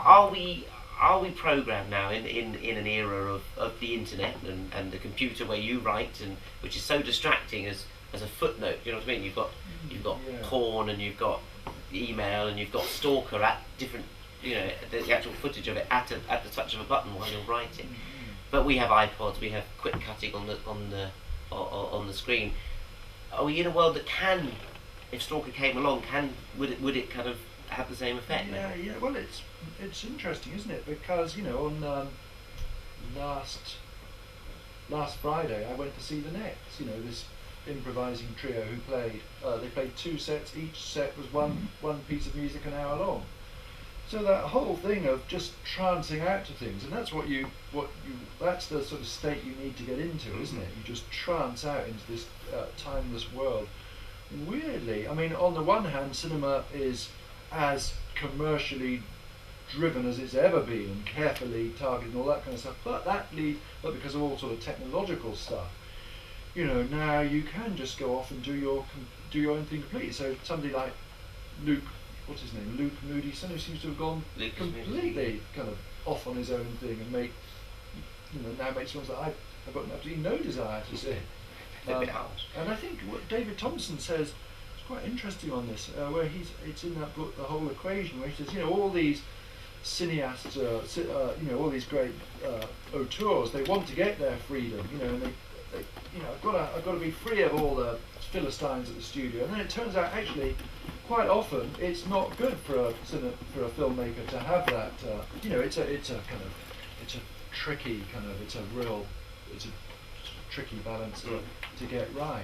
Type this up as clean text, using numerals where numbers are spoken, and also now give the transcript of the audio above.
are we programmed now in an era of the internet and the computer where you write, and which is so distracting as a footnote? You know what I mean? You've got porn, and you've got email, and you've got Stalker at different, the actual footage of it at the touch of a button while you're writing. But we have iPods, we have quick cutting on the screen. Are we in a world that can, if Stalker came along, would it kind of have the same effect? Yeah. Well, it's interesting, isn't it? Because on last Friday I went to see the Nets. This improvising trio who played. They played 2 sets. Each set was one piece of music an hour long. So that whole thing of just trancing out to things, and that's that's the sort of state you need to get into, isn't it? You just trance out into this timeless world. Weirdly, I mean, on the one hand, cinema is as commercially driven as it's ever been, and carefully targeted and all that kind of stuff. But because of all sort of technological stuff, now you can just go off and do your own thing completely. So somebody like Luke Moody, somebody seems to have gone completely kind of off on his own thing and now makes films that I've got absolutely no desire to see. And I think what David Thompson says is quite interesting on this, where it's in that book, The Whole Equation, where he says, all these cineasts, all these great auteurs, they want to get their freedom, and they I've got to be free of all the philistines at the studio, and then it turns out actually quite often it's not good for a filmmaker to have that. It's a tricky balance to get right.